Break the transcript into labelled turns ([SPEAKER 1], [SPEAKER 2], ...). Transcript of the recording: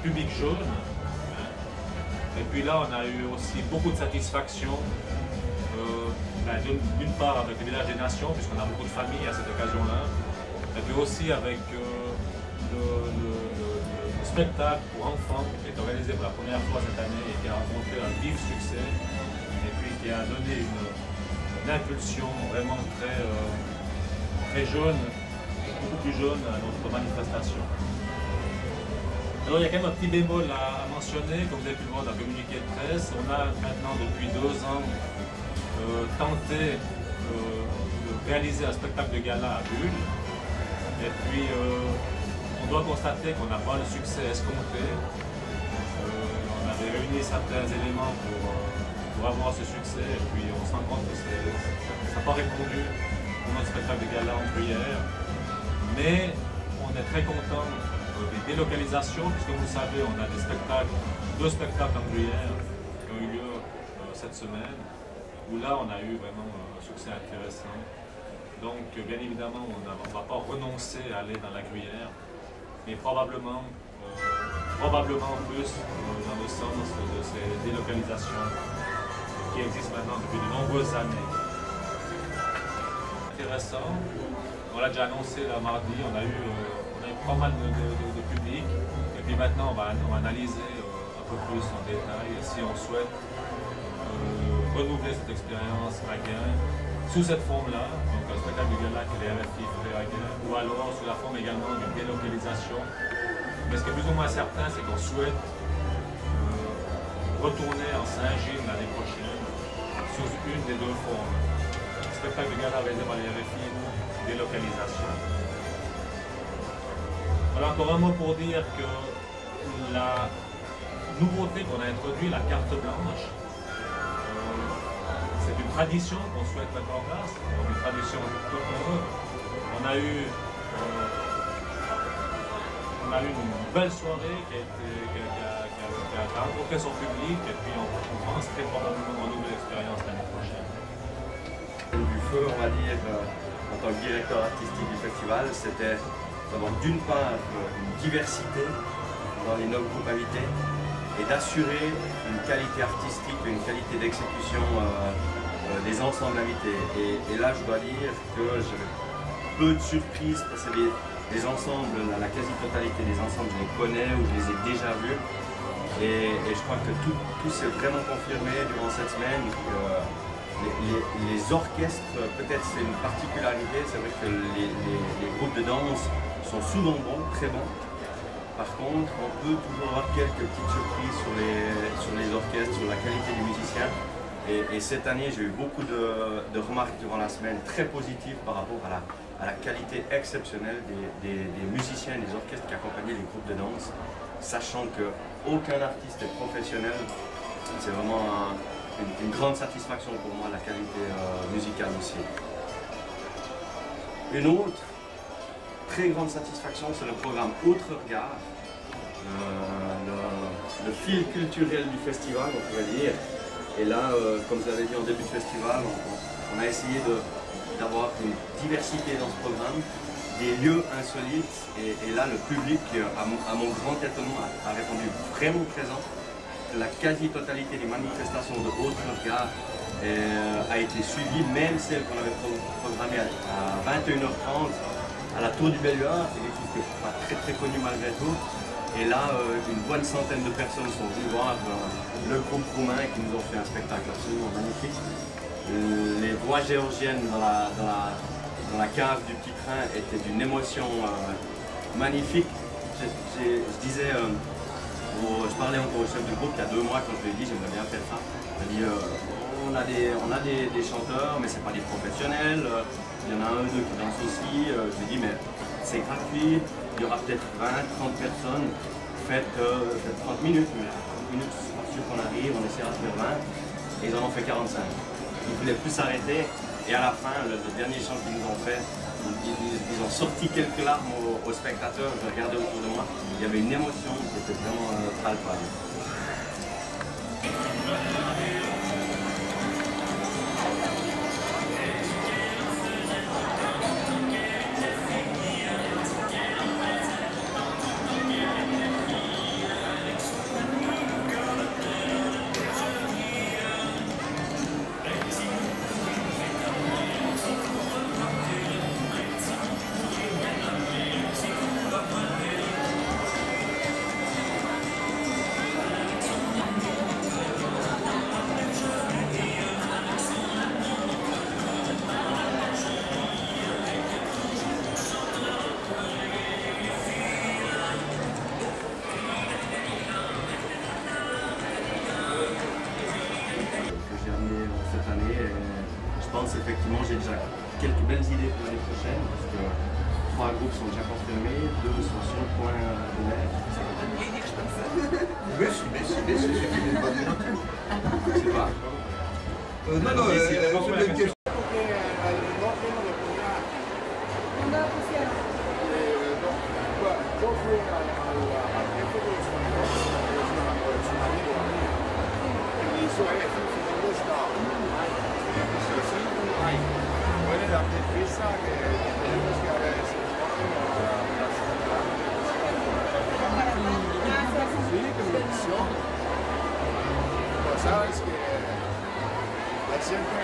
[SPEAKER 1] public jaune. Et puis là, on a eu aussi beaucoup de satisfaction, d'une part avec le Village des Nations, puisqu'on a beaucoup de familles à cette occasion-là, et puis aussi avec le spectacle pour enfants qui est organisé pour la première fois cette année et qui a rencontré un vif succès, et puis qui a donné une impulsion vraiment très jaune, beaucoup plus jaune à notre manifestation. Alors il y a quand même un petit bémol à mentionner, comme vous avez pu le voir dans le communiqué de presse. On a maintenant depuis 2 ans tenté de réaliser un spectacle de gala à Bulle. Et puis on doit constater qu'on n'a pas le succès escompté. On avait réuni certains éléments pour avoir ce succès et puis on se rend compte que ça n'a pas répondu pour notre spectacle de gala en Gruyère. Mais on est très content des délocalisations, puisque vous le savez, on a 2 spectacles en Gruyère qui ont eu lieu cette semaine, où là on a eu vraiment un succès intéressant. Donc bien évidemment, on ne va pas renoncer à aller dans la Gruyère, mais probablement plus dans le sens de ces délocalisations qui existent maintenant depuis de nombreuses années. Intéressant, on l'a déjà annoncé là, mardi, on a eu pas mal de public, et puis maintenant on va analyser un peu plus en détail si on souhaite renouveler cette expérience à Gain sous cette forme-là, donc un spectacle de gala que les RFI ferait à Gain, ou alors sous la forme également d'une délocalisation. Mais ce qui est plus ou moins certain, c'est qu'on souhaite retourner en Saint-Gilles l'année prochaine sous une des 2 formes. Spectacle de gala réalisé par les RFI ou délocalisation. Voilà, encore un mot pour dire que la nouveauté qu'on a introduite, la carte blanche, c'est une tradition qu'on souhaite mettre en place, donc une tradition toute neuve. On a eu une belle soirée qui a rencontré son public, et puis on pense très probablement renouveler l'expérience l'année prochaine.
[SPEAKER 2] Du feu, on va dire, en tant que directeur artistique du festival, c'était d'avoir d'une part une diversité dans les 9 groupes invités et d'assurer une qualité artistique, une qualité d'exécution des ensembles invités. Et là, je dois dire que j'avais peu de surprises parce que les ensembles, la quasi-totalité des ensembles, je les connais ou je les ai déjà vus. Et je crois que tout s'est vraiment confirmé durant cette semaine. Les orchestres, peut-être c'est une particularité, c'est vrai que les groupes de danse sont souvent bons, très bons. Par contre, on peut toujours avoir quelques petites surprises sur les orchestres, sur la qualité des musiciens. Et cette année, j'ai eu beaucoup de remarques durant la semaine très positives par rapport à la qualité exceptionnelle des musiciens et des orchestres qui accompagnaient les groupes de danse, sachant qu'aucun artiste est professionnel. C'est vraiment une grande satisfaction pour moi, la qualité musicale aussi. Une autre très grande satisfaction, c'est le programme Autre Regard, le fil culturel du festival, on pourrait dire. Et là, comme je l'avais dit en début de festival, on a essayé d'avoir une diversité dans ce programme, des lieux insolites, et là le public, à mon grand étonnement, a répondu vraiment présent. La quasi-totalité des manifestations de Autre Regard a été suivie, même celle qu'on avait programmée à 21h30 à la Tour du Belluard, c'est quelque chose qui n'est pas très connu malgré tout. Et là, une bonne centaine de personnes sont venues voir le groupe roumain qui nous ont fait un spectacle absolument magnifique. Les voix géorgiennes dans la cave du petit train étaient d'une émotion magnifique. Je disais, je parlais encore au chef du groupe il y a 2 mois quand je lui ai dit j'aimerais bien faire ça. Il m'a dit on a des chanteurs mais c'est pas des professionnels, il y en a un ou deux qui dansent aussi. Je lui ai dit mais c'est gratuit, il y aura peut-être 20-30 personnes, faites 30 minutes, mais à 30 minutes c'est pas sûr qu'on arrive, on essaiera de faire 20 et ils en ont fait 45. Ils ne voulaient plus s'arrêter et à la fin, le dernier chant qu'ils nous ont fait, ils ont sorti quelques larmes aux spectateurs. Je regardais autour de moi, il y avait une émotion qui était vraiment palpable. France, effectivement, j'ai déjà quelques belles idées pour l'année prochaine, parce que 3 groupes sont déjà confirmés, 2 sont sur le point de l'être.
[SPEAKER 3] Mais si, c'est une bonne note.
[SPEAKER 2] Je sais pas.
[SPEAKER 3] No, es una question. Yo fui al jefe de los es un amigo y hizo ¿dónde está? Puede darte prisa que tenemos que haber ese sí, que me emociona. Pero sabes que hay siempre